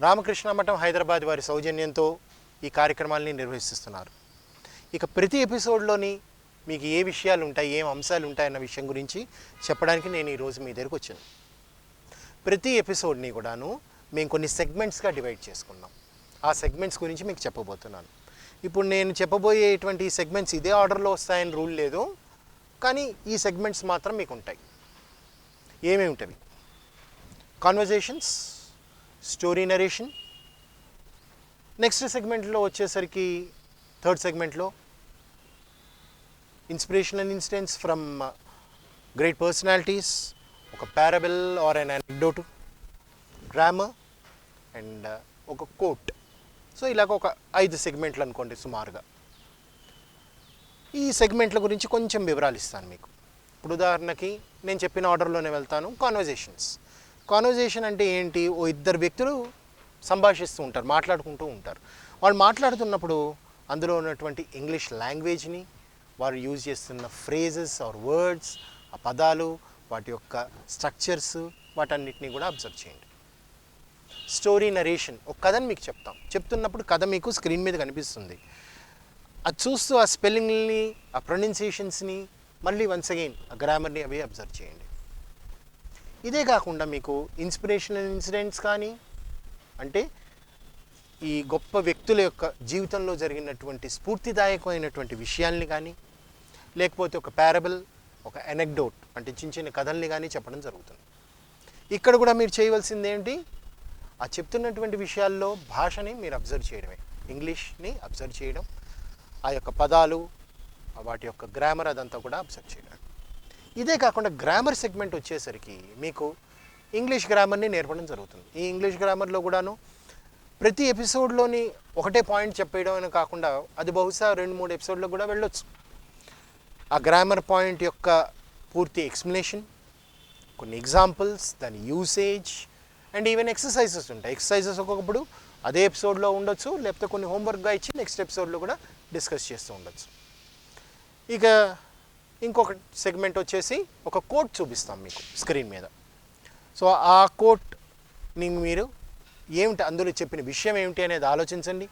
రామకృష్ణ మఠం హైదరాబాద్ వారి సౌజన్యంతో ఈ కార్యక్రమాలని నిర్వహిస్తున్నారు. ఇక ప్రతి ఎపిసోడ్లోని మీకు ఏ విషయాలు ఉంటాయి, ఏం అంశాలు ఉంటాయన్న విషయం గురించి చెప్పడానికి నేను ఈరోజు మీ దగ్గరకు వచ్చాను. ప్రతి ఎపిసోడ్ని కూడాను మేము కొన్ని సెగ్మెంట్స్గా డివైడ్ చేసుకున్నాం. ఆ సెగ్మెంట్స్ గురించి మీకు చెప్పబోతున్నాను. ఇప్పుడు నేను చెప్పబోయేటువంటి ఈ సెగ్మెంట్స్ ఇదే ఆర్డర్లో వస్తాయని రూల్ లేదు, కానీ ఈ సెగ్మెంట్స్ మాత్రం మీకు ఉంటాయి. ఏమేమి ఉంటాయి? Conversations, story narration. నెక్స్ట్ సెగ్మెంట్లో వచ్చేసరికి థర్డ్ సెగ్మెంట్లో inspirational incidents from great personalities, ఒక parable or an anecdote, grammar and ఒక కోట్. సో ఇలాగ ఒక 5 సెగ్మెంట్లు అనుకోండి సుమారుగా. ఈ సెగ్మెంట్ల గురించి కొంచెం వివరాలు ఇస్తాను మీకు. ఇప్పుడు ఉదాహరణకి నేను చెప్పిన ఆర్డర్లోనే వెళ్తాను. కాన్వర్జేషన్ అంటే ఏంటి? ఓ ఇద్దరు వ్యక్తులు సంభాషిస్తూ ఉంటారు, మాట్లాడుకుంటూ ఉంటారు. వాళ్ళు మాట్లాడుతున్నప్పుడు అందులో ఉన్నటువంటి ఇంగ్లీష్ లాంగ్వేజ్ని, వారు యూజ్ చేస్తున్న ఫ్రేజెస్ ఆర్ వర్డ్స్, ఆ పదాలు, వాటి యొక్క స్ట్రక్చర్స్, వాటన్నిటిని కూడా అబ్జర్వ్ చేయండి. స్టోరీ నరేషన్, ఒక కథని మీకు చెప్తున్నప్పుడు కథ మీకు స్క్రీన్ మీద కనిపిస్తుంది. అది చూస్తూ ఆ స్పెల్లింగ్ని, ఆ ప్రొనౌన్సియేషన్స్ని, మళ్ళీ వన్స్ అగైన్ ఆ గ్రామర్ని అవి అబ్జర్వ్ చేయండి. ఇదే కాకుండా మీకు ఇన్స్పిరేషనల్ ఇన్సిడెంట్స్ కానీ, అంటే ఈ గొప్ప వ్యక్తుల యొక్క జీవితంలో జరిగినటువంటి స్ఫూర్తిదాయకమైనటువంటి విషయాల్ని కానీ, లేకపోతే ఒక ప్యారబుల్, ఒక అనెక్డోట్ అంటే చిన్న చిన్న కథల్ని కానీ చెప్పడం జరుగుతుంది. ఇక్కడ కూడా మీరు చేయవలసింది ఏంటి? ఆ చెప్తున్నటువంటి విషయాల్లో భాషని మీరు అబ్జర్వ్ చేయడమే, ఇంగ్లీష్ని అబ్జర్వ్ చేయడం, ఆ యొక్క పదాలు, వాటి యొక్క గ్రామర్ అదంతా కూడా అబ్జర్వ్ చేయడం. ఇదే కాకుండా గ్రామర్ సెగ్మెంట్ వచ్చేసరికి మీకు ఇంగ్లీష్ గ్రామర్ని నేర్పడం జరుగుతుంది. ఈ ఇంగ్లీష్ గ్రామర్లో కూడాను ప్రతి ఎపిసోడ్లోని ఒకటే పాయింట్ చెప్పేయడం అని కాకుండా అది బహుశా 2-3 ఎపిసోడ్లో కూడా వెళ్ళొచ్చు. ఆ గ్రామర్ పాయింట్ యొక్క పూర్తి ఎక్స్ప్లెనేషన్, కొన్ని ఎగ్జాంపుల్స్, దాని యూసేజ్ అండ్ ఈవెన్ ఎక్సర్సైజెస్ ఉంటాయి. ఎక్సర్సైజెస్ ఒక్కొక్కప్పుడు అదే ఎపిసోడ్లో ఉండొచ్చు, లేకపోతే కొన్ని హోంవర్క్గా ఇచ్చి నెక్స్ట్ ఎపిసోడ్లో కూడా డిస్కస్ చేస్తూ ఉండొచ్చు. ఇక ఇంకొక సెగ్మెంట్ వచ్చేసి ఒక కోట్ చూపిస్తాం మీకు స్క్రీన్ మీద. సో ఆ కోట్ని మీరు ఏమిటి, అందులో చెప్పిన విషయం ఏమిటి అనేది ఆలోచించండి.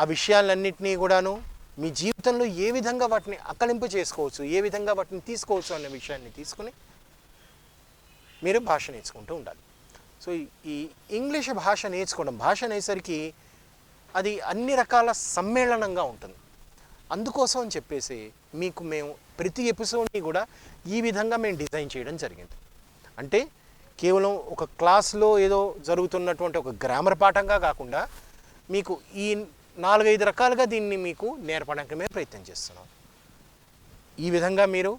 ఆ విషయాలన్నింటినీ కూడాను మీ జీవితంలో ఏ విధంగా వాటిని అకలింపు చేసుకోవచ్చు, ఏ విధంగా వాటిని తీసుకోవచ్చు అనే విషయాన్ని తీసుకుని మీరు భాష నేర్చుకుంటూ ఉండాలి. సో ఈ ఇంగ్లీష్ భాష నేర్చుకోవడం, భాష అనేసరికి అది అన్ని రకాల సమ్మేళనంగా ఉంటుంది. అందుకోసం అని చెప్పేసి మీకు మేము ప్రతి ఎపిసోడ్ని కూడా ఈ విధంగా మేము డిజైన్ చేయడం జరిగింది. అంటే కేవలం ఒక క్లాస్లో ఏదో జరుగుతున్నటువంటి ఒక గ్రామర్ పాఠంగా కాకుండా మీకు ఈ 4-5 రకాలుగా దీన్ని మీకు నేర్పడానికి మేము ప్రయత్నం చేస్తున్నాం. ఈ విధంగా మీరు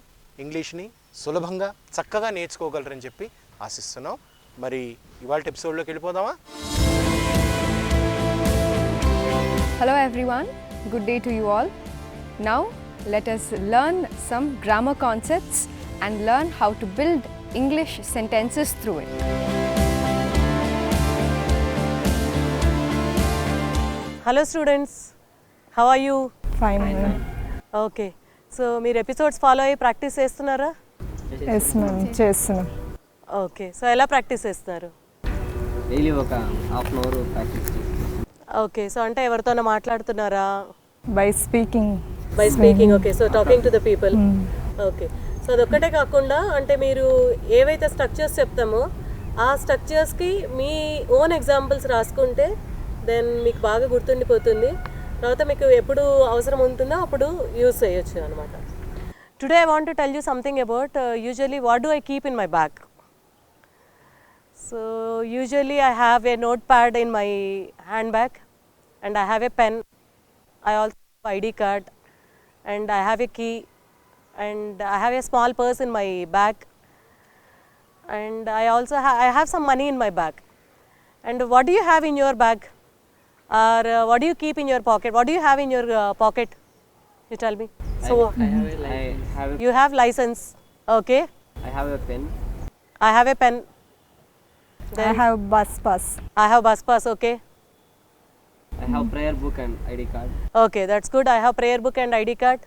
ఇంగ్లీష్ని సులభంగా చక్కగా నేర్చుకోగలరని చెప్పి ఆశిస్తున్నాం. మరి ఇవాళ ఎపిసోడ్లోకి వెళ్ళిపోదామా? Hello everyone, good day to you all. Now let us learn some grammar concepts and learn how to build English sentences through it. Hello students, how are you? Fine. Okay, so మీరు episodes follow అయ్యి practice చేస్తున్నారా? Yes ma'am, చేస్తున్నాం. Okay, so ఎలా practice చేస్తున్నారు? Daily ఒక half an hour practice చేస్తున్నాం. Okay, so అంటే ఎవరితోనో మాట్లాడుతున్నారా? By speaking. Okay, so talking to the people. Okay, so అదొక్కటే కాకుండా అంటే మీరు ఏవైతే స్ట్రక్చర్స్ చెప్తామో ఆ స్ట్రక్చర్స్కి మీ ఓన్ ఎగ్జాంపుల్స్ రాసుకుంటే దెన్ మీకు బాగా గుర్తుండిపోతుంది. తర్వాత మీకు ఎప్పుడు అవసరం ఉంటుందో అప్పుడు యూజ్ చేయొచ్చు అనమాట. Today I want to tell you something about usually what do I keep in my bag. So usually I have a note pad in my hand bag and I have a pen. I also have ID card and I have a key and I have a small purse in my bag and I also I have some money in my bag. And what do you have in your bag, or what do you keep in your pocket? What do you have in your pocket? You tell me. So you have license. Okay. I have a pen. I have a pen. Then I have bus pass. I have bus pass. Okay. I have prayer book and ID card. Okay, that's good. I have prayer book and ID card.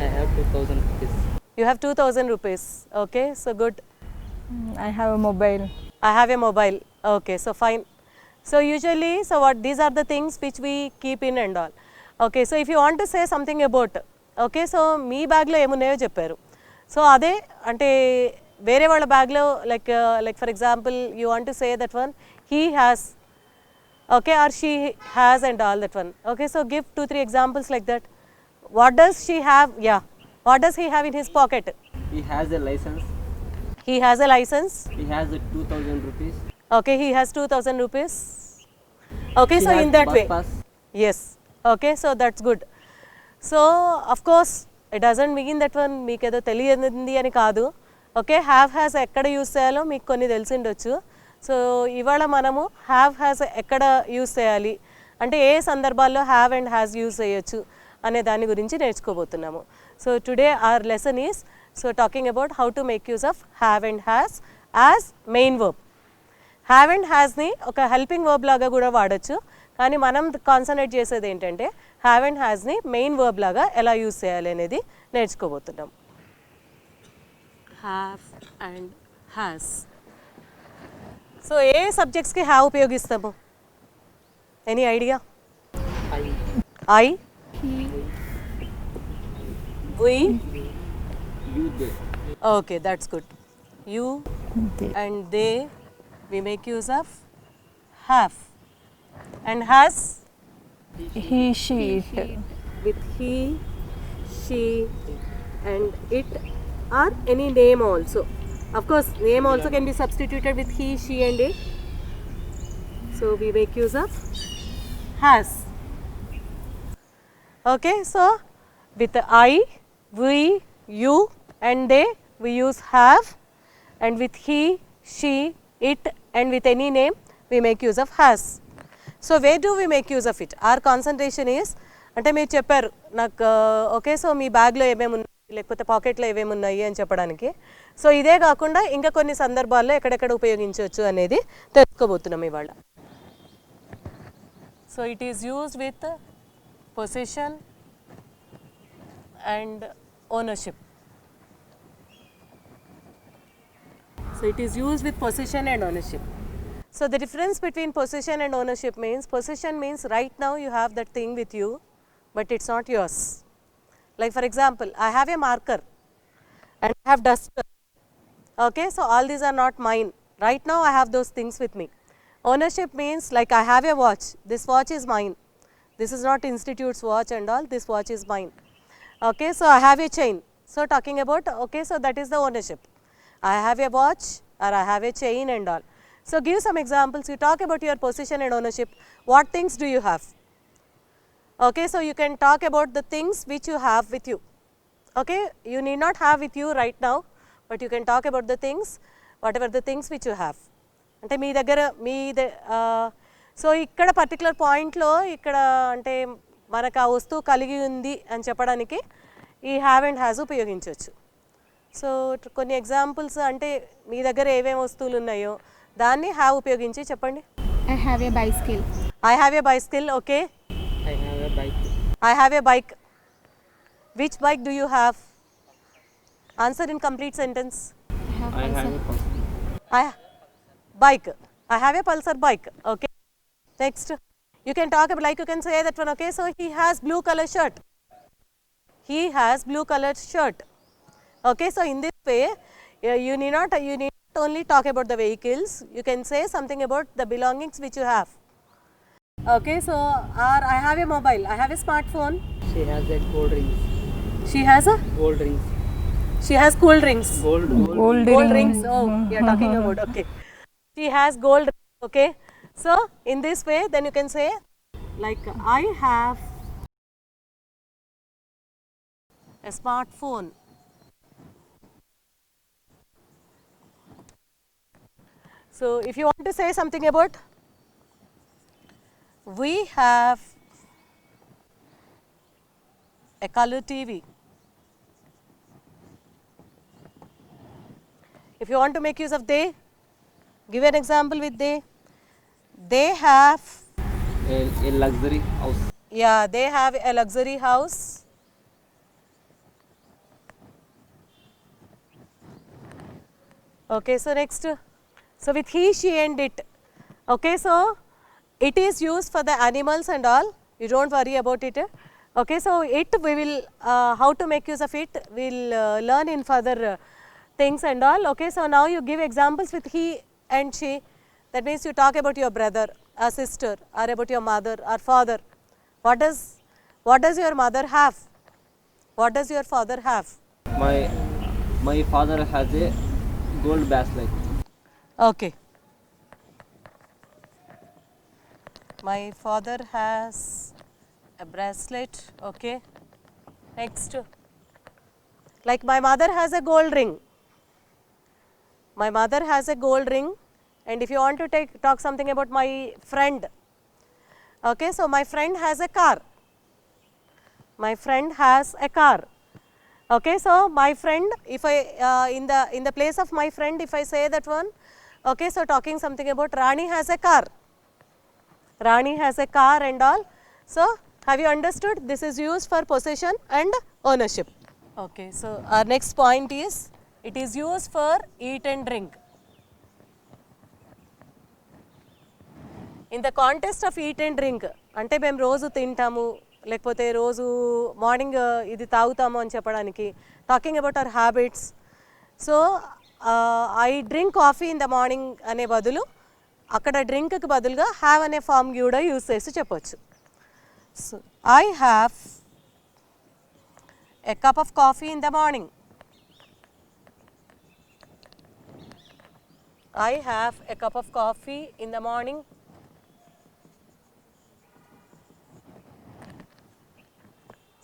I have 2000 rupees. You have 2000 rupees. Okay, so good. I have a mobile. I have a mobile. Okay, so fine. So usually, so what these are the things which we keep in and all. Okay, so if you want to say something about, okay, so మీ బ్యాగ్లో ఏమున్నాయో చెప్పారు. So అదే అంటే వేరే వాళ్ళ బ్యాగ్లో like for example you want to say that one he has, okay, or she has and all that one. Okay, so give 2-3 examples like that. What does she have? Yeah, what does he have in his pocket? He has a license. He has a license. He has a 2000 rupees. Okay, he has 2000 rupees. Okay, She so has in that bus way. pass. Yes. Okay, so that's good. So of course it doesn't mean that one మీకు ఏదో తెలియదు అని కాదు. Okay, have has ఎక్కడ use చేయాలో మీకు కొన్ని తెలిసిండొచ్చు. So ఇవాళ మనము హ్యావ్ హ్యాస్ ఎక్కడ యూస్ చేయాలి అంటే ఏ సందర్భాల్లో హ్యావ్ అండ్ హ్యాస్ యూస్ చేయొచ్చు అనే దాని గురించి నేర్చుకోబోతున్నాము. So today our lesson is so talking about how to make use of have and has as main verb. Have and హ్యాస్ని ఒక హెల్పింగ్ వర్బ్ లాగా కూడా వాడచ్చు, కానీ మనం కాన్సన్ట్రేట్ చేసేది ఏంటంటే హ్యావ్ అండ్ హ్యాస్ని మెయిన్ వర్బ్ లాగా ఎలా యూస్ చేయాలి అనేది నేర్చుకోబోతున్నాం. Have and has. సో ఏ సబ్జెక్ట్స్కి హ్యావ్ ఉపయోగిస్తాము? Any idea? I, we, You they. Okay, that's good. You and they we make use of have. And has He, she, it. with he, she and it or any name also. Of course name also can be substituted with he, she and it. So we make use of has. Okay, so with I, we, you and they we use have, and with he, she, it and with any name we make use of has. So where do we make use of it? Our concentration is అంటే మీరు చెప్పారు నాకు okay, so మీ బ్యాగ్లో ఏమేమి ఉన్నాయి లేకపోతే పాకెట్లో ఏమేమి ఉన్నాయి అని చెప్పడానికి. సో ఇదే కాకుండా ఇంకా కొన్ని సందర్భాల్లో ఎక్కడెక్కడ ఉపయోగించవచ్చు అనేది తెలుసుకోబోతున్నాం ఇవాళ. So it is used with position and ownership. So it is used with possession and ownership. So the difference between possession and ownership means possession means right now you have that thing with you, but it's not yours. Like for example, I have a marker and I have duster. Okay, so all these are not mine. Right now I have those things with me. Ownership means like I have a watch. This watch is mine. This is not institute's watch and all. This watch is mine. Okay, so I have a chain. So talking about, okay, so that is the ownership. I have a watch or I have a chain and all. So give some examples. You talk about your possession and ownership. What things do you have? Okay, so you can talk about the things which you have with you. Okay, you need not have with you right now, but you can talk about the things, whatever the things which you have. అంటే మీ దగ్గర so ఇక్కడ particular పాయింట్లో ఇక్కడ అంటే మనకు ఆ వస్తువు కలిగి ఉంది అని చెప్పడానికి ఈ హ్యావ్ అండ్ హ్యాస్ ఉపయోగించవచ్చు. సో కొన్ని ఎగ్జాంపుల్స్ అంటే మీ దగ్గర ఏమేమి వస్తువులు ఉన్నాయో దాన్ని హ్యావ్ ఉపయోగించి చెప్పండి. I have a bicycle. I have a bicycle. Okay, I have a bike. I have a bike. Which bike do you have? Answer in complete sentence. I have a pulsar. Bike. I have a pulsar bike. Okay, next you can talk about, like you can say that one. Okay, so he has blue color shirt. He has blue colored shirt. Okay, so in this way you need not only talk about the vehicles, you can say something about the belongings which you have. Okay, so I have a mobile, I have a smartphone. She has a gold rings. She has a Gold rings. she has cool drinks. Gold Rings. Oh, you are talking about, okay, she has gold rings. Okay, so in this way then you can say like I have a smartphone. So if you want to say something about, we have a color TV. If you want to make use of they, give an example with they. They have, A luxury house. yeah, they have a luxury house. Okay, so next, so with he, she and it. Okay, so it is used for the animals and all, you don't worry about it. Okay, so it we will how to make use of it, we will learn in further things and all. Okay, so now you give examples with he and she, that means you talk about your brother or sister or about your mother or father. What does your mother have? What does your father have? My father has a gold bracelet. Okay. My father has a bracelet. Okay. Next. Like my mother has a gold ring. My mother has a gold ring. And if you want to talk something about my friend. Okay, so my friend has a car. My friend has a car. Okay, so my friend, if I in the place of my friend, if I say that one, okay, so talking something about Rani has a car. Rani has a car and all. So have you understood? This is used for possession and ownership. Okay, so our next point is, it is used for eat and drink. In the context of eat and drink, అంటే మేము రోజు తింటాము లేకపోతే రోజు morning ఇది తాగుతాము అని చెప్పడానికి, talking about our habits. So I drink coffee in the morning అనే బదులు అక్కడ డ్రింక్కి బదులుగా హ్యావ్ అనే ఫామ్ కూడా యూస్ చేసి చెప్పొచ్చు. So I have a cup of coffee in the morning. I have a cup of coffee in the morning.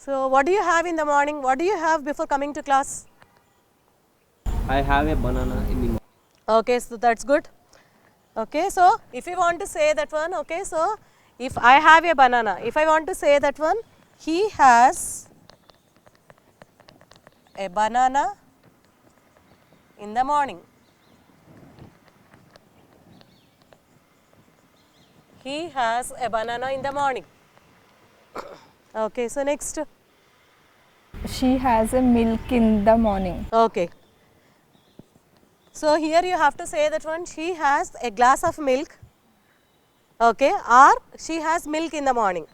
So what do you have in the morning? What do you have before coming to class? I have a banana in the morning. Okay, so that's good. Okay, so if you want to say that one, okay, so if I have a banana, if I want to say that one, he has a banana in the morning. He has a banana in the morning. Okay, so next. She has a milk in the morning. Okay. So here you have to say that one, she has a glass of milk. Okay, or she has milk in the morning.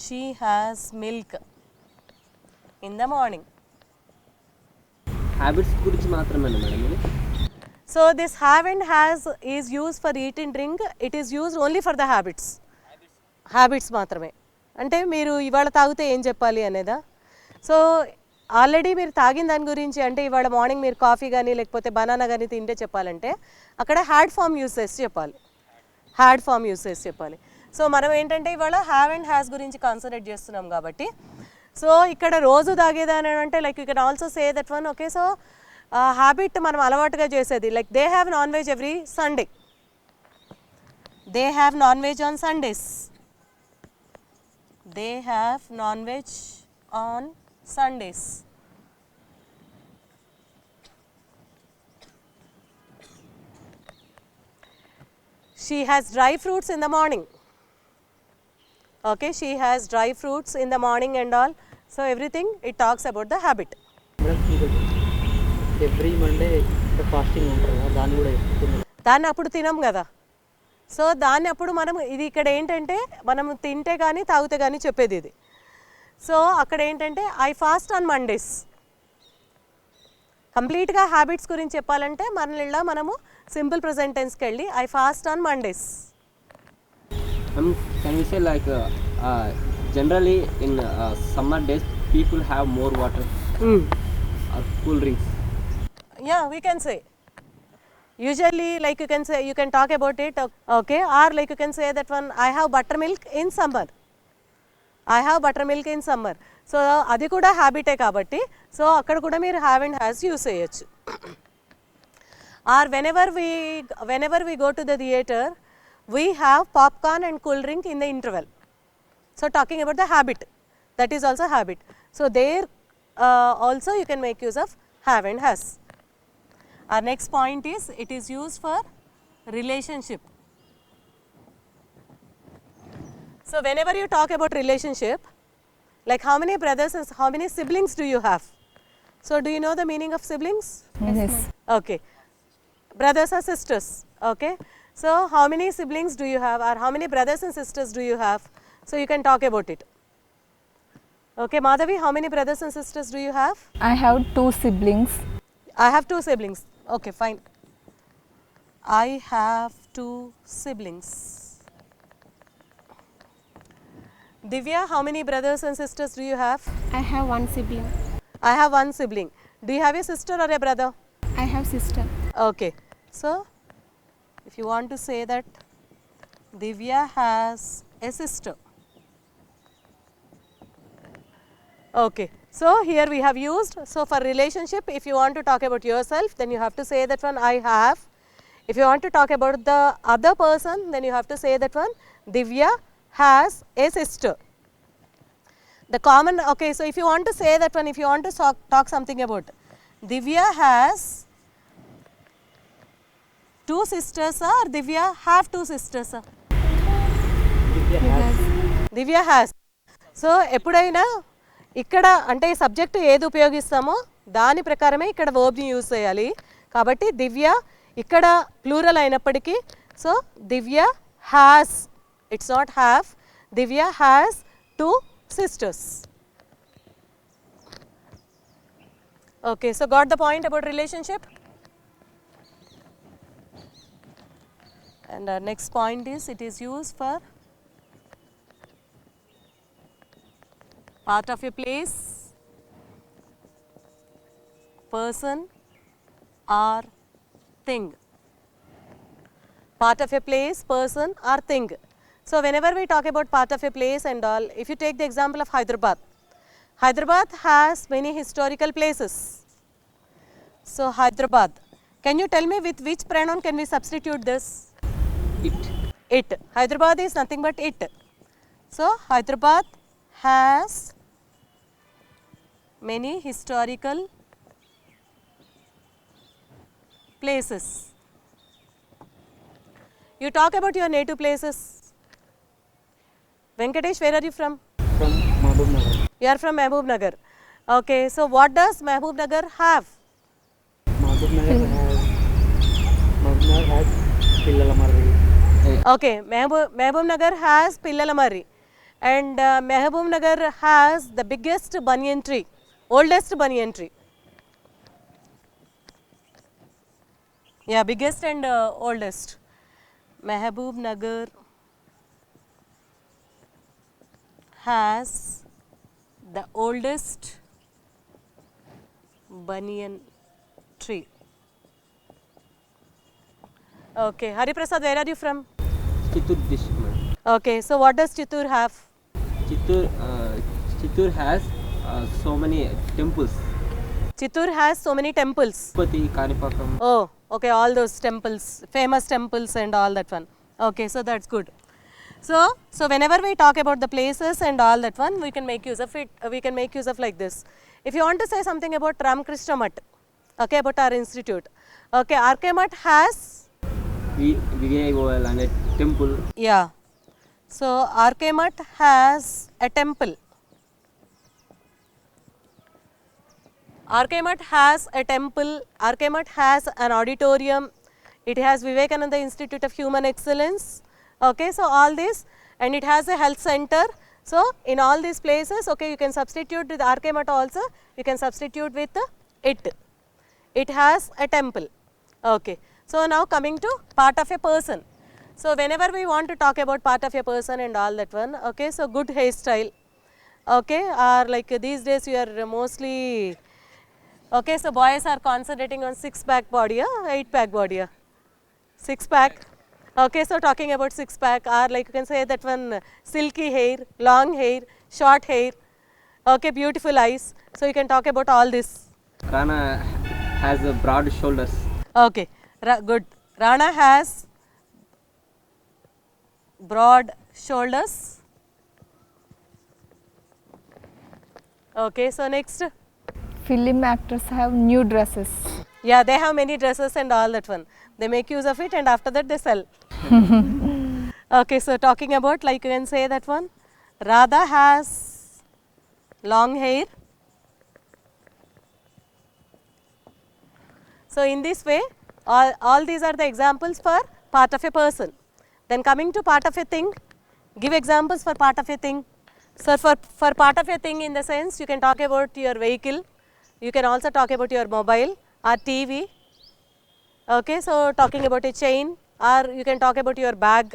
She has milk in the morning. Habits గురించి మాత్రమేనా madam ఇది? So this have and has is used for eat and drink. It is used only for the habits. Habits మాత్రమే. అంటే మీరు ఇవాళ తాగితే ఏం చెప్పాలి అనేదా? సో ఆల్రెడీ మీరు తాగిన దాని గురించి, అంటే ఇవాళ మార్నింగ్ మీరు కాఫీ కానీ లేకపోతే బనానా కానీ తింటే చెప్పాలంటే అక్కడ హ్యాడ్ ఫామ్ యూస్ చేసి చెప్పాలి. హ్యాడ్ ఫామ్ యూస్ చేసి చెప్పాలి. సో మనం ఏంటంటే ఇవాళ హ్యావ్ అండ్ హ్యాస్ గురించి కాన్సన్ట్రేట్ చేస్తున్నాం కాబట్టి, సో ఇక్కడ రోజు తాగేదాని అంటే like you can also say that one. Okay, so habit మనం అలవాటుగా చేసేది, like they have non veg every Sunday. They have non veg on Sundays. They have non veg on Sundays. She has dry fruits in the morning. Okay, she has dry fruits in the morning and all. So everything it talks about the habit. Every Monday fasting ఉంటుంది కదా, దాన్ని కూడా చెప్తుంది. దాన్ని అప్పుడు తినం కదా. So దాన్ని అప్పుడు మనం ఇది ఇక్కడ ఏంటంటే మనం తింటే కానీ తాగితే కానీ చెప్పేది ఇది. సో అక్కడ ఏంటంటే ఐ ఫాస్ట్ ఆన్ మండేస్. కంప్లీట్గా హ్యాబిట్స్ గురించి చెప్పాలంటే మనము సింపుల్ ప్రెజెంట్ టెన్స్కి వెళ్ళి I fast on Mondays. Can we say like generally in summer days people have more water or cool drinks? Yeah, we can say. Usually, like you can talk about it, okay, or like you can say that one, I have buttermilk in summer. I have buttermilk in summer. So అది కూడా హ్యాబిటే కాబట్టి, so అక్కడ కూడా మీరు have and has use చేయొచ్చు. Or whenever we go to the theater, we have popcorn and cool drink in the interval. So talking about the habit, that is also habit. So there also you can make use of have and has. Our next point is, it is used for relationship. So whenever you talk about relationship, like how many brothers and how many siblings do you have? So do you know the meaning of siblings? Yes. Okay. Brothers or sisters. Okay. So how many siblings do you have, or how many brothers and sisters do you have? So you can talk about it. Okay, Madhavi, how many brothers and sisters do you have? I have 2 siblings. I have 2 siblings. Okay, fine. I have 2 siblings. Divya, how many brothers and sisters do you have? I have one sibling. I have 1 sibling. Do you have a sister or a brother? I have sister. Okay. So, if you want to say that Divya has a sister. Okay. So, here we have used, so for relationship, if you want to talk about yourself, then you have to say that one I have. If you want to talk about the other person, then you have to say that one Divya has a sister. The common, okay, so if you want to say that one, if you want to talk something about Divya has 2 sisters or Divya have 2 sisters? Divya has. So, ఎప్పుడైనా ఇక్కడ అంటే subject ఏది ఉపయోగిస్తామో దాని ప్రకారమే ఇక్కడ వర్బ్ని use చేయాలి. కాబట్టి దివ్య ఇక్కడ ప్లూరల్ అయినప్పటికీ so Divya has, it's not have, Divya has 2 sisters. Okay, so got the point about relationship? And our next point is, it is used for part of a place, person or thing. Part of a place, person or thing. So, whenever we talk about part of a place and all, if you take the example of Hyderabad, Hyderabad has many historical places. So, Hyderabad, can you tell me with which pronoun can we substitute this? It. It. Hyderabad is nothing but it. So, Hyderabad has many historical places. You talk about your native places. Venkatesh, where are you from? From Mahbub Nagar. You are from Mahbub Nagar. Okay, so what does Mahbub Nagar have? Mahbub Nagar has Pillala Marri. Okay, Mahbub Nagar has Pillala Marri, and Mahbub Nagar has the biggest banyan tree, oldest banyan tree. Yeah, biggest and oldest. Mahbub Nagar has the oldest banyan tree. Okay, Hari Prasad, where are you from? Chittoor district, ma'am. Okay, so what does Chittoor have? Chittoor has so many temples. Chittoor has so many temples. Tirupati, Kanipakam. Oh, okay, all those temples, famous temples and all that one. Okay, so that's good. So whenever we talk about the places and all that one, we can make use of it, we can make use of like this. If you want to say something about Ramakrishna Math, okay, about our institute, okay, RK Math has, Vijayawal and a temple. yeah, so RK Math has a temple. RK Math has a temple, RK Math has an auditorium, it has Vivekananda Institute of Human Excellence, okay, so all this, and it has a health center. So in all these places, okay, you can substitute with RK Math also, you can substitute with it. It has a temple. Okay, so now coming to part of a person. So whenever we want to talk about part of a person and all that one, okay, so good hairstyle, okay, or like these days you are mostly, okay, so boys are concentrating on 6-pack body, 8-pack body, 6-pack. Okay, so talking about 6-pack, or like you can say that one silky hair, long hair, short hair, okay, beautiful eyes. So you can talk about all this. Rana has broad shoulders. Okay, good. Rana has broad shoulders. Okay, so next. Film actors have new dresses. Yeah, they have many dresses and all that one. They make use of it and after that they sell. Okay, so talking about, like you can say that one, Radha has long hair. So in this way, all these are the examples for part of a person. Then coming to part of a thing, give examples for part of a thing. So for part of a thing, in the sense, you can talk about your vehicle, you can also talk about your mobile or TV. Okay, so talking about a chain, or you can talk about your bag.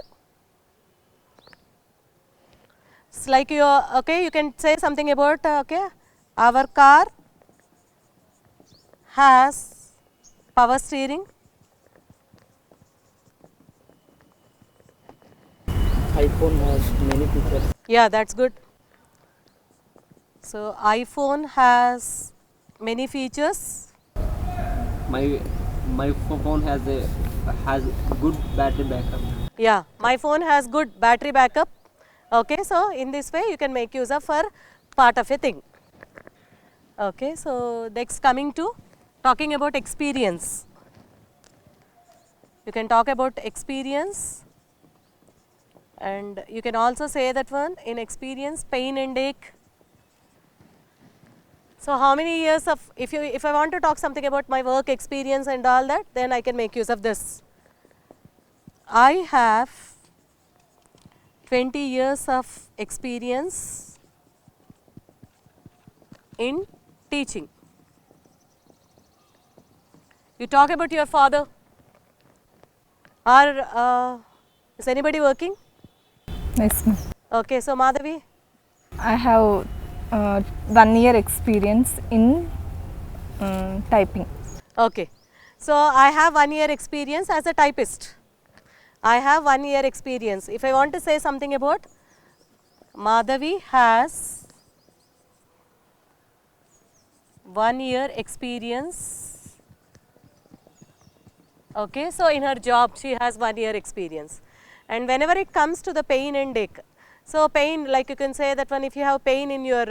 It's like your, okay, you can say something about, okay, our car has power steering. iPhone has many features. Yeah, that's good. So iPhone has many features. My phone has good battery backup. Yeah, my phone has good battery backup. Okay, so in this way you can make use of for part of a thing. Okay, so next coming to talking about experience. You can talk about experience, and you can also say that one in experience, pain and ache. So how many years of, if I want to talk something about my work experience and all that, then I can make use of this. I have 20 years of experience in teaching. You talk about your father, or is anybody working? Yes, ma'am. Okay, so Madhavi, I have 1 year experience in typing. okay. So I have 1 year experience as a typist. I have 1 year experience. If I want to say something about Madhavi has 1 year experience. Okay, so in her job she has 1 year experience. And whenever it comes to the pain and ache, so pain, like you can say that one, if you have pain in your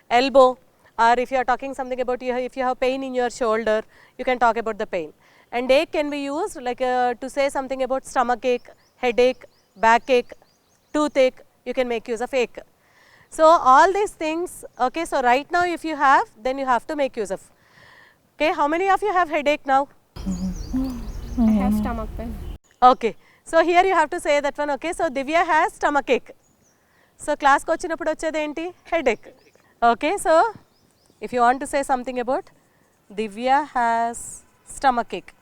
elbow, or if you are talking something about if you have pain in your shoulder, you can talk about the pain. And ache can be used like to say something about stomach ache, headache, backache, toothache, you can make use of ache. So all these things, okay, so right now if you have, then you have to make use of. Okay, how many of you have headache now? I have stomach pain. Okay, so here you have to say that one, okay, so Divya has stomach ache. So class ko vachinappudu vachedi enti? Headache. Okay, so if you want to say something about Divya has stomach ache.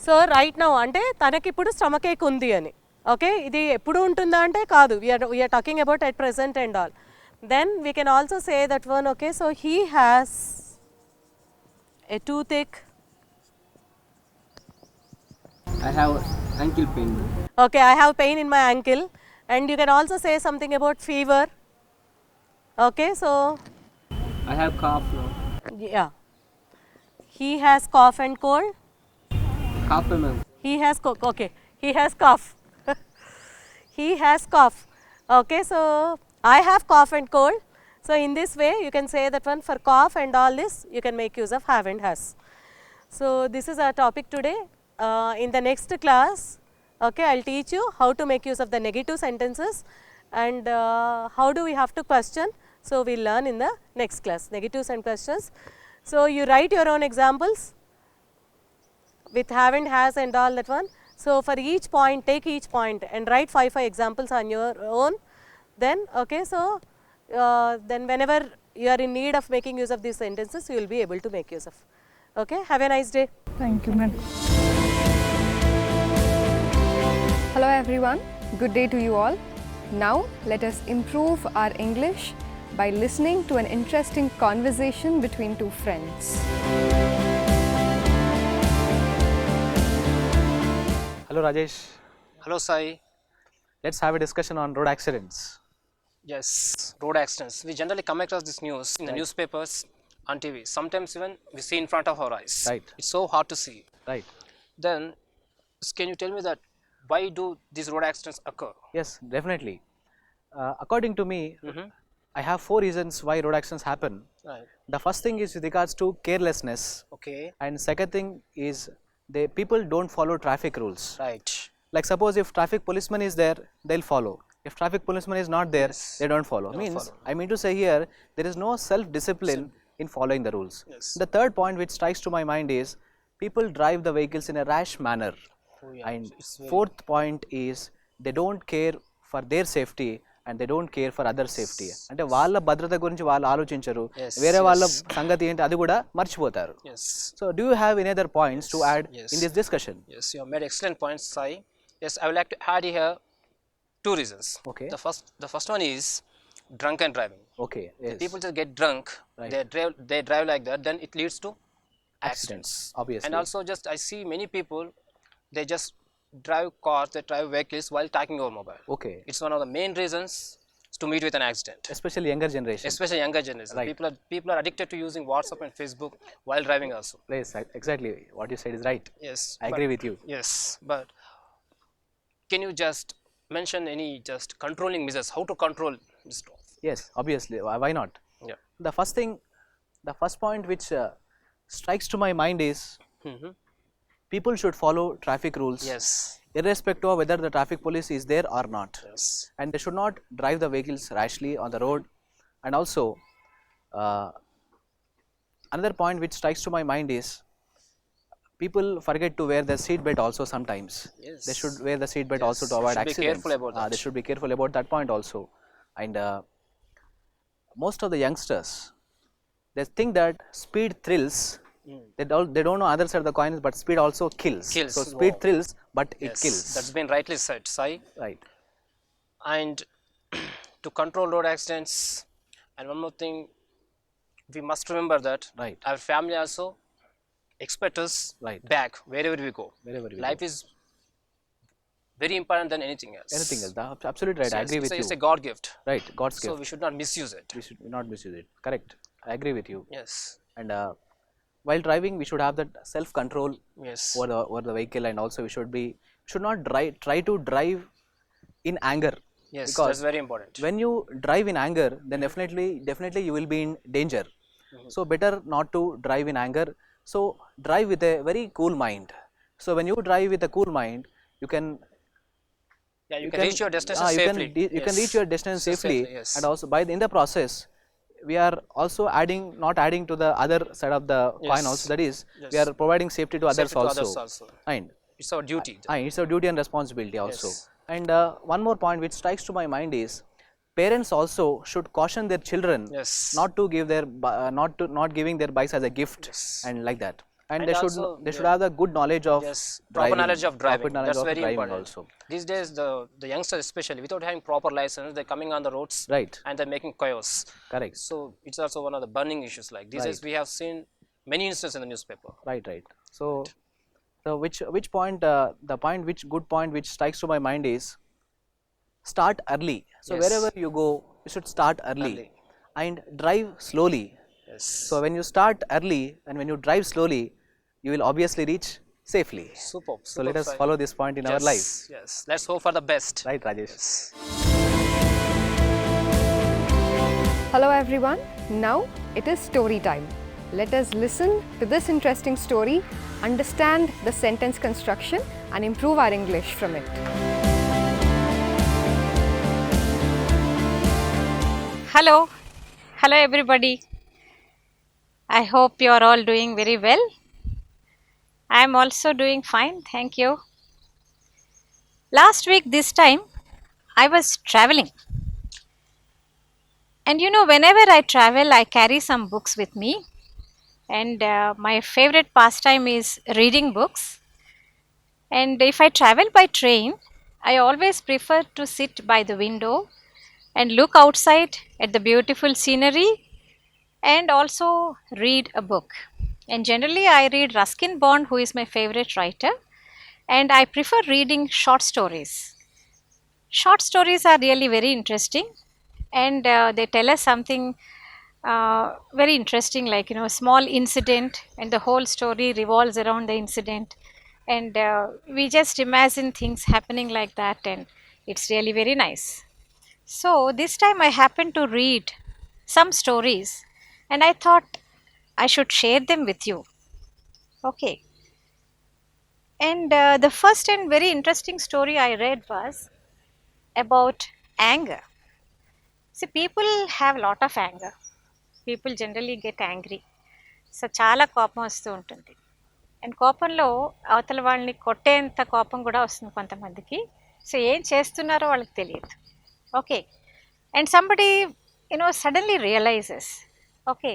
So right now అంటే తనకి ఇప్పుడు stomach ఏక్ ఉంది అని. Okay, ఇది ఎప్పుడు ఉంటుందా అంటే కాదు, we are talking about at present and all. Then we can also say that one, okay, so he has a toothache. I have ankle pain. Okay, I have pain in my ankle, and you can also say something about fever. Okay, so I have cough now. yeah, he has cough and cold. Cough, ma'am. He has okay, he has cough. He has cough. Okay, so I have cough and cold. So in this way you can say that one, for cough and all this you can make use of have and has. So this is our topic today. In the next class, okay, I'll teach you how to make use of the negative sentences and how do we have to question. So we'll learn in the next class, negatives and questions. So you write your own examples with have and has and all that one. So for each point, take each point and write 5 examples on your own. Then, okay, so then whenever you are in need of making use of these sentences, you will be able to make use of. Okay, have a nice day. Thank you, madam. Hello everyone, good day to you all. Now let us improve our English by listening to an interesting conversation between two friends. Hello Rajesh, Hello Sai. let's have a discussion on road accidents. Yes, road accidents. We generally come across this news in the newspapers, on TV. Sometimes even we see in front of our eyes. Right. It's so hard to see. Right. Then, can you tell me that why do these road accidents occur? Yes, definitely. According to me, I have 4 reasons why road accidents happen. Right. The first thing is with regards to carelessness, Okay. and second thing is people don't follow traffic rules. Right. Like suppose if traffic policeman is there, they'll follow. If traffic policeman is not there, they don't follow. Means I mean to say here, there is no self-discipline in following the rules. Yes. The third point which strikes to my mind is people drive the vehicles in a rash manner. Oh, yeah. And It's very- fourth point is they don't care for their safety and they don't care for other safety. అంటే వాళ్ళ భద్రత గురించి వాళ్ళు ఆలోచించరు, Yes, వేరే వాళ్ళ yes. సంగతి ఏంటి అది కూడా మర్చిపోతారు. Yes. So do you have any other points to add Yes. in this discussion? Yes, you have made excellent points, Sai. Yes, I would like to add here two reasons. Okay. The first one is drunken driving. Okay, yes. People just get drunk, Right. they drive like that, then it leads to Accidents, accidents. obviously. And also just I see many people, they just drive cars, they drive vehicles while talking over mobile. Okay, It's one of the main reasons to meet with an accident, especially younger generation. especially younger generation. Right. People are addicted to using WhatsApp and Facebook while driving also. Yes, exactly what you said is right. Yes, I agree with you. Yes, but can you just mention any just controlling measures, how to control this stuff? Yes, obviously. Why not? Yeah. The first point which strikes to my mind is Mhm. people should follow traffic rules, Yes. irrespective of whether the traffic police is there or not. Yes. And they should not drive the vehicles rashly on the road. And also, another point which strikes to my mind is people forget to wear the seat belt also sometimes. Yes. They should wear the seat belt also Yes, to avoid should be accidents. careful about that. They should be careful about that point also. And most of the youngsters, they think that speed thrills. They don't know other side of the coin, but speed also kills. Kills, So speed wow. thrills, but it Yes, kills. that's been rightly said, Sai. Right. And to control road accidents, and one more thing, we must remember that Right. our family also expect us Right. back wherever we go. Wherever we Life is very important than anything else. Anything else? Absolutely right. So I agree with it's you. a God gift. Right. God's So gift. we should not misuse it. We should not misuse it. Correct. I agree with you. Yes. And while driving, we should have that self control Yes. over the vehicle, and also we should not try to drive in anger. Yes. Because That's very important. when you drive in anger, then definitely you will be in danger. So better not to drive in anger. So drive with a very cool mind. So when you drive with a cool mind, you can You can reach your destination you safely. you can reach your destination safely, Yes. and also in the process we are also not adding to the other side of the coin Yes. also, that is Yes. we are providing safety to others Safety to also. others also. And It's our duty. it's our duty and responsibility also. Yes. And one more point which strikes to my mind is parents also should caution their children Yes. not to give their not giving their bikes as a gift, Yes. and like that. And And they should also, they should have the good knowledge of Yes, proper driving, knowledge of driving. proper knowledge That's of very driving important. also. These days, the youngsters especially, without having proper license, they're coming on the roads Right. and they're making chaos. Correct. So it's also one of the burning issues. Like these days, Right. we have seen many instances in the newspaper. Right. So which point the point which good point which strikes to my mind is start early. So Yes. wherever you go, you should start early, Early. and drive slowly. Yes. So when you start early and when you drive slowly, you will obviously reach safely. Superb. So let us Sai. follow this point in our life. Yes. Let's hope for the best. Right, Rajesh? Hello everyone. Now it is story time. Let us listen to this interesting story, understand the sentence construction and improve our English from it. Hello everybody. I hope you are all doing very well. I am also doing fine, thank you. Last week this time I was traveling, and whenever I travel I carry some books with me, and my favorite pastime is reading books. And if I travel by train, I always prefer to sit by the window and look outside at the beautiful scenery and also read a book. And generally I read Ruskin Bond, who is my favorite writer, and I prefer reading short stories. Short stories are really very interesting, and they tell us something very interesting, like a small incident, and the whole story revolves around the incident, and we just imagine things happening like that, and it's really very nice. So this time I happened to read some stories, and I thought I should share them with you. Okay. And the first and very interesting story I read was about anger. See, people have a lot of anger. People generally get angry. So చాలా కోపం వస్తూ ఉంటుంది. And కోపంలో అవతల వాళ్ళని కొట్టేంత కోపం కూడా వస్తుంది కొంతమందికి. సో ఏం చేస్తున్నారో వాళ్ళకి తెలియదు. Okay, and somebody suddenly realises, okay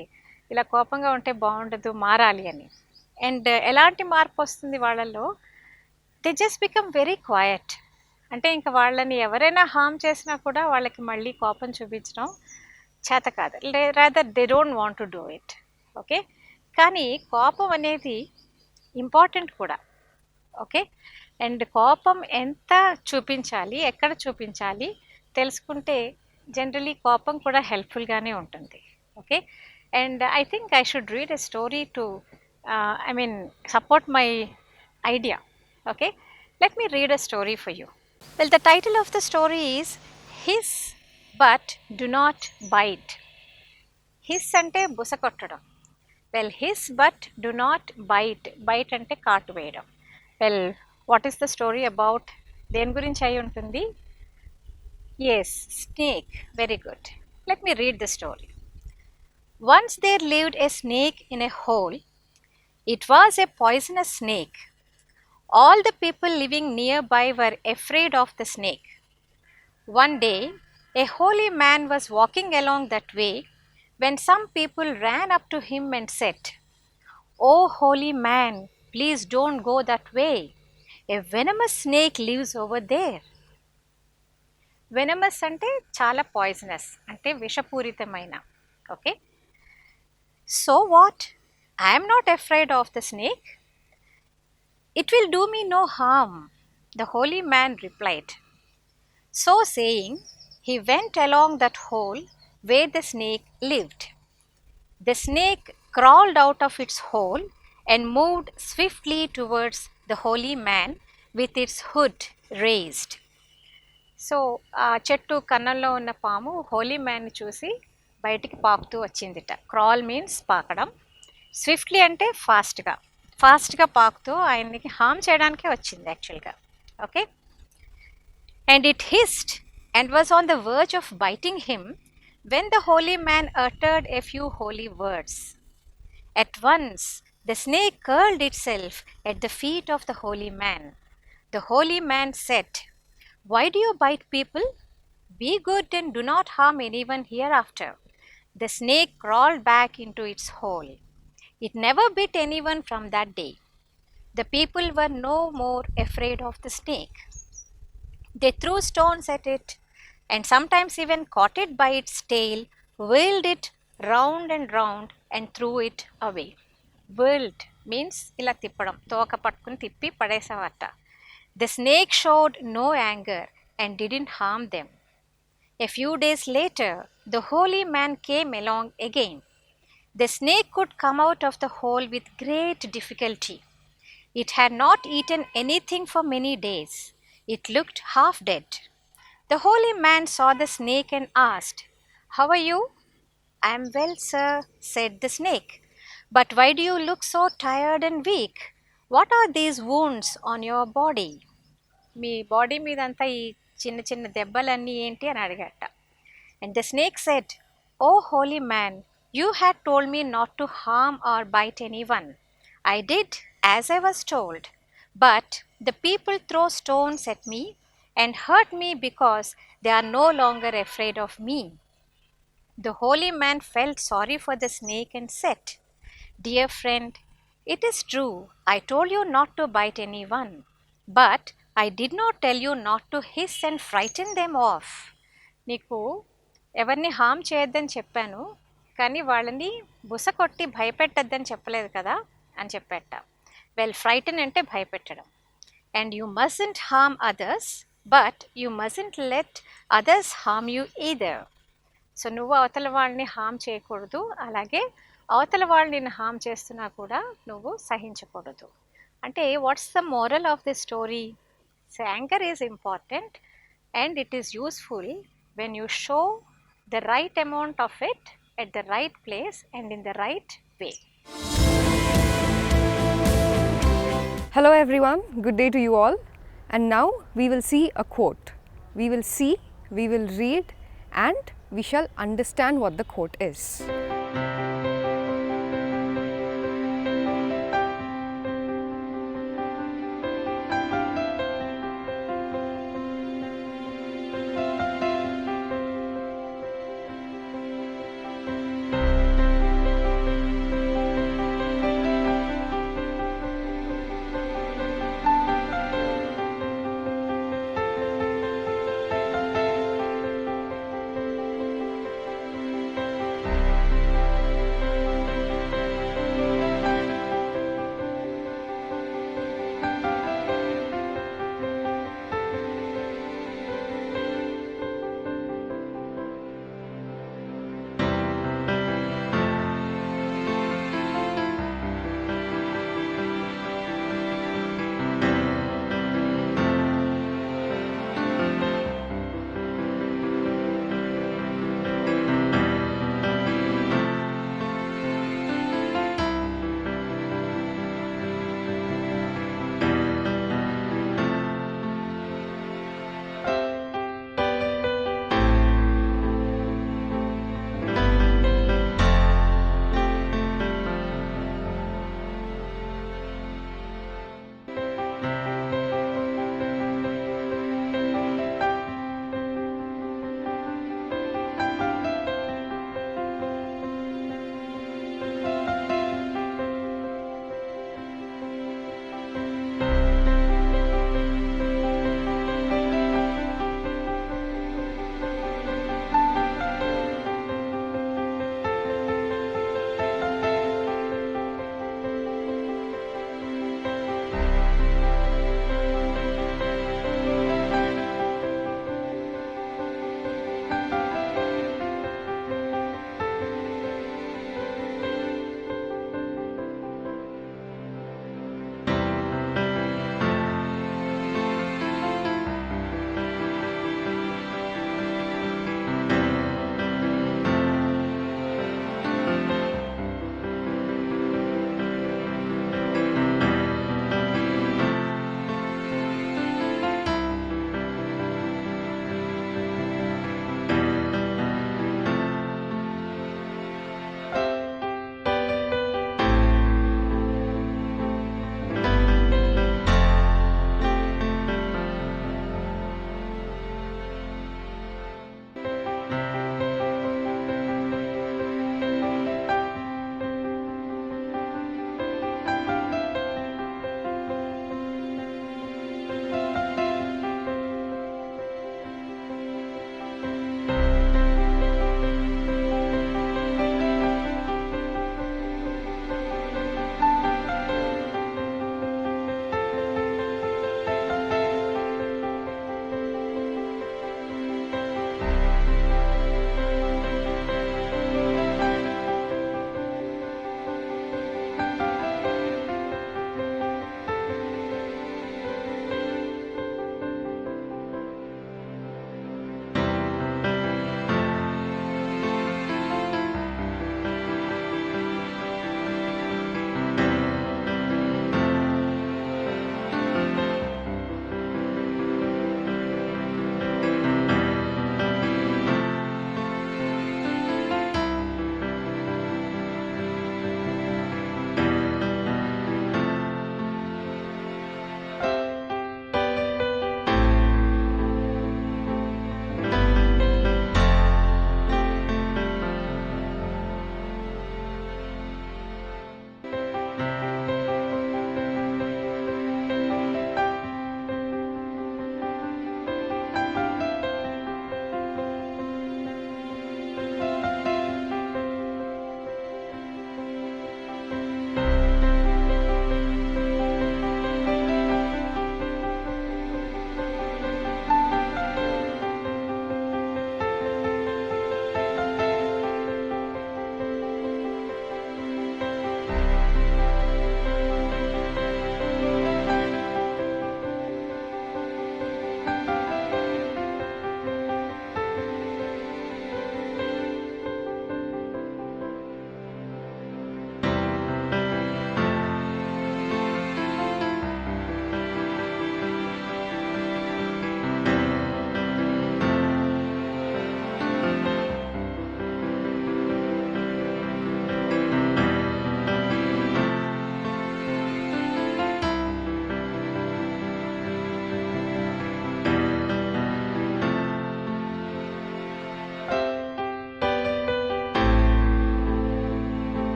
ఇలా కోపంగా ఉంటే బాగుండదు, మారాలి అని. అండ్ ఎలాంటి మార్పు వస్తుంది వాళ్ళల్లో? They just become very quiet. అంటే ఇంకా వాళ్ళని ఎవరైనా హామ్ చేసినా కూడా వాళ్ళకి మళ్ళీ కోపం చూపించడం చేత కాదు, rather they don't want to do it. Okay, కానీ కోపం అనేది ఇంపార్టెంట్ కూడా. ఓకే, అండ్ కోపం ఎంత చూపించాలి, ఎక్కడ చూపించాలి తెలుసుకుంటే జనరలీ కోపం కూడా హెల్ప్ఫుల్గానే ఉంటుంది. Okay, and I think I should read a story to support my idea. Okay, let me read a story for you. Well, the title of the story is Hiss But Do Not Bite. Hiss ante busa kottadam. Well, hiss but do not bite. Bite ante kaatu veyadam. Well, what is the story about? Den gurinchi ayi untundi? Yes, snake. Very good. Let me read the story. Once there lived a snake in a hole. It was a poisonous snake. All the people living nearby were afraid of the snake. One day, a holy man was walking along that way when some people ran up to him and said, "Oh holy man, please don't go that way. A venomous snake lives over there." Venomous ante chala poisonous, ante vishapurithamaina. Okay, so what? I am not afraid of the snake. It will do me no harm, the holy man replied. So saying, he went along that hole where the snake lived. The snake crawled out of its hole and moved swiftly towards the holy man with its hood raised. So, చెట్టు కన్నంలో ఉన్న పాము హోలీ మ్యాన్ని చూసి బయటికి పాకుతూ వచ్చిందిట. Crawl means పాకడం, swiftly అంటే ఫాస్ట్గా పాకుతూ ఆయనకి హామ్ చేయడానికే వచ్చింది యాక్చువల్గా. Okay, and it hissed and was on the verge of biting him when the holy man uttered a few holy words. At once the snake curled itself at the feet of the holy man. The holy man said, "Why do you bite people? Be good and do not harm anyone hereafter." The snake crawled back into its hole. It never bit anyone from that day. The people were no more afraid of the snake. They threw stones at it and sometimes even caught it by its tail, whirled it round and threw it away. Whirled means ila tippadam, toka pattukoni tippi padesavata. The snake showed no anger and didn't harm them. A few days later, the holy man came along again. The snake could come out of the hole with great difficulty. It had not eaten anything for many days. It looked half dead. The holy man saw the snake and asked, "How are you?" "I am well, sir," said the snake. "But why do you look so tired and weak? What are these wounds on your body?" మీ body మీదంతా ఈ చిన్న చిన్న దెబ్బలన్నీ ఏంటి అని అడిగట. And the snake said, "Oh holy man, you had told me not to harm or bite anyone. I did as I was told. But the people throw stones at me and hurt me because they are no longer afraid of me." The holy man felt sorry for the snake and said, "Dear friend, it is true, I told you not to bite anyone, but I did not tell you not to hiss and frighten them off." నీకు ఎవరిని హామ్ చేయొద్దని చెప్పాను, కానీ వాళ్ళని బుస కొట్టి భయపెట్టద్దని చెప్పలేదు కదా అని చెప్పేట. వెల్, ఫ్రైటన్ అంటే భయపెట్టడం. And you mustn't harm others, but you mustn't let others harm you either. So నువ్వు అవతల వాళ్ళని హామ్ చేయకూడదు, అలాగే అవతల వాళ్ళు నిన్ను హామ్ చేస్తున్నా కూడా నువ్వు సహించకూడదు. అంటే what's the moral of the story? So anchor is important and it is useful when you show the right amount of it at the right place and in the right way. Hello everyone, good day to you all. And now we will see a quote. We will see, we will read, and we shall understand what the quote is.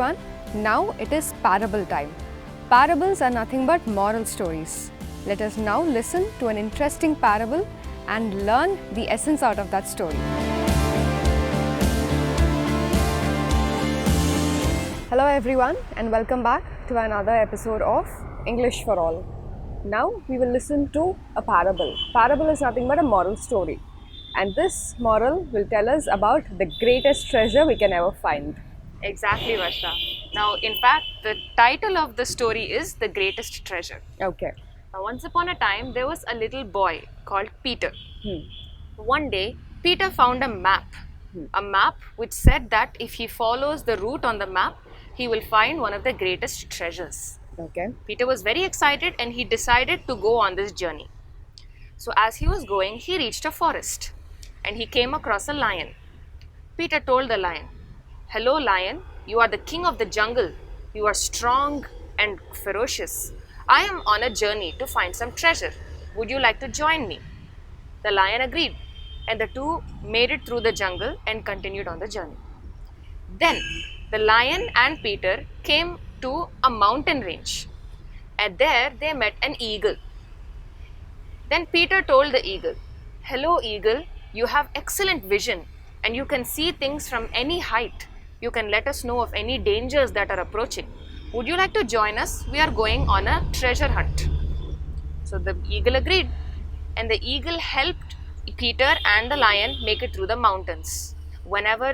everyone. Now it is parable time. Parables are nothing but moral stories. Let us now listen to an interesting parable and learn the essence out of that story. Hello everyone and welcome back to another episode of English for All. Now we will listen to a parable. Parable is nothing but a moral story. And this moral will tell us about the greatest treasure we can ever find. Exactly, Varsha. Now, in fact, the title of the story is The Greatest Treasure. Okay. Now, once upon a time, there was a little boy called Peter. One day, Peter found a map which said that if he follows the route on the map, he will find one of the greatest treasures. Okay. Peter was very excited and he decided to go on this journey. So, as he was going, he reached a forest and he came across a lion. Peter told the lion, "Hello, lion, you are the king of the jungle. You are strong and ferocious. I am on a journey to find some treasure. Would you like to join me?" The lion agreed, and the two made it through the jungle and continued on the journey. Then, the lion and Peter came to a mountain range, and there they met an eagle. Then Peter told the eagle, "Hello, eagle, you have excellent vision and you can see things from any height. You can let us know of any dangers that are approaching. Would you like to join us? We are going on a treasure hunt." So the eagle agreed, and the eagle helped Peter and the lion make it through the mountains. Whenever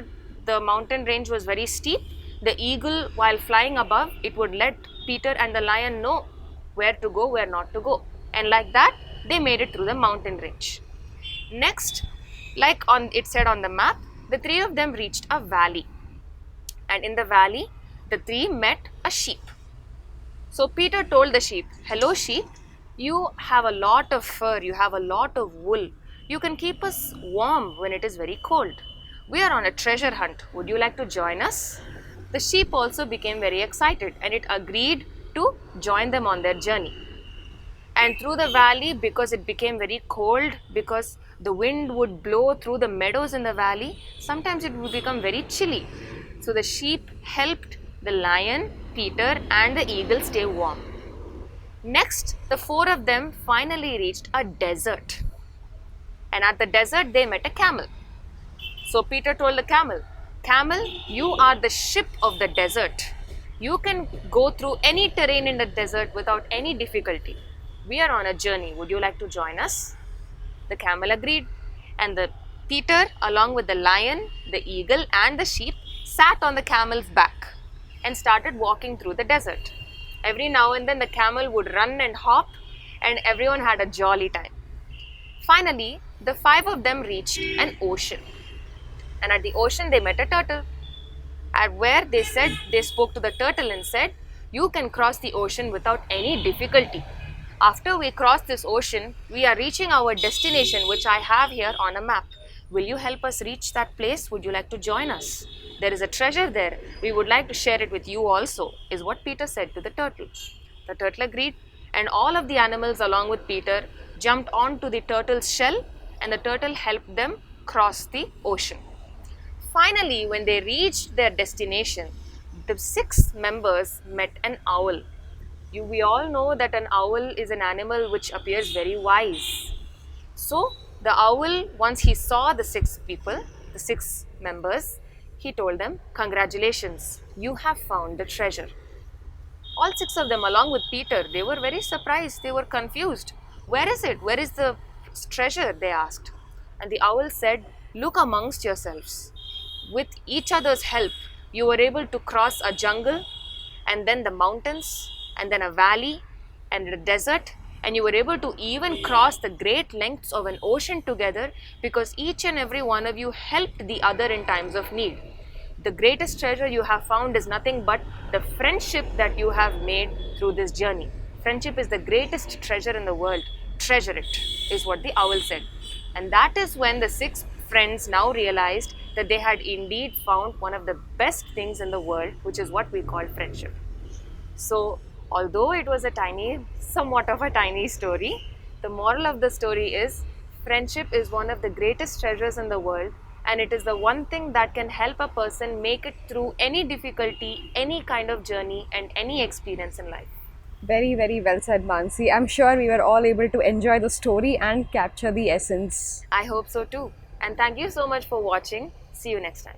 the mountain range was very steep, the eagle, while flying above, it would let Peter and the lion know where to go, where not to go. And like that, they made it through the mountain range. Next, like it said on the map, the three of them reached a valley. And in the valley, the three met a sheep. So Peter told the sheep, "Hello sheep, you have a lot of fur, you have a lot of wool. You can keep us warm when it is very cold. We are on a treasure hunt. Would you like to join us?" The sheep also became very excited and it agreed to join them on their journey. And through the valley, because it became very cold, because the wind would blow through the meadows in the valley, sometimes it would become very chilly. So the sheep helped the lion, Peter and the eagle stay warm. Next, the four of them finally reached a desert. And at the desert, they met a camel. So Peter told the camel, "Camel, you are the ship of the desert. You can go through any terrain in the desert without any difficulty. We are on a journey. Would you like to join us?" The camel agreed, and the Peter, along with the lion, the eagle and the sheep, sat on the camel's back and started walking through the desert. Every now and then the camel would run and hop, and everyone had a jolly time. Finally, the five of them reached an ocean, and at the ocean they met a turtle. At where they spoke to the turtle and said, "You can cross the ocean without any difficulty. After we cross this ocean, we are reaching our destination, which I have here on a map. Will you help us reach that place? Would you like to join us? There is a treasure there. We would like to share it with you also," is what Peter said to the turtle. The turtle agreed, and all of the animals along with Peter jumped onto the turtle's shell, and the turtle helped them cross the ocean. Finally, when they reached their destination, the six members met an owl. We all know that an owl is an animal which appears very wise. So, the owl, once he saw the six people, the six members, he told them, "Congratulations, you have found the treasure." All six of them, along with Peter, they were very surprised. They were confused. "Where is it? Where is the treasure?" they asked. And the owl said, "Look amongst yourselves. With each other's help, you were able to cross a jungle, and then the mountains, and then a valley, and a desert, and you were able to even cross the great lengths of an ocean together because each and every one of you helped the other in times of need. The greatest treasure you have found is nothing but the friendship that you have made through this journey. Friendship is the greatest treasure in the world. Treasure it," is what the owl said. And that is when the six friends now realized that they had indeed found one of the best things in the world, which is what we call friendship. So, although it was somewhat of a tiny story, the moral of the story is friendship is one of the greatest treasures in the world, and it is the one thing that can help a person make it through any difficulty, any kind of journey, and any experience in life. Very, very well said, Mansi. I'm sure we were all able to enjoy the story and capture the essence. I hope so too. And thank you so much for watching. See you next time.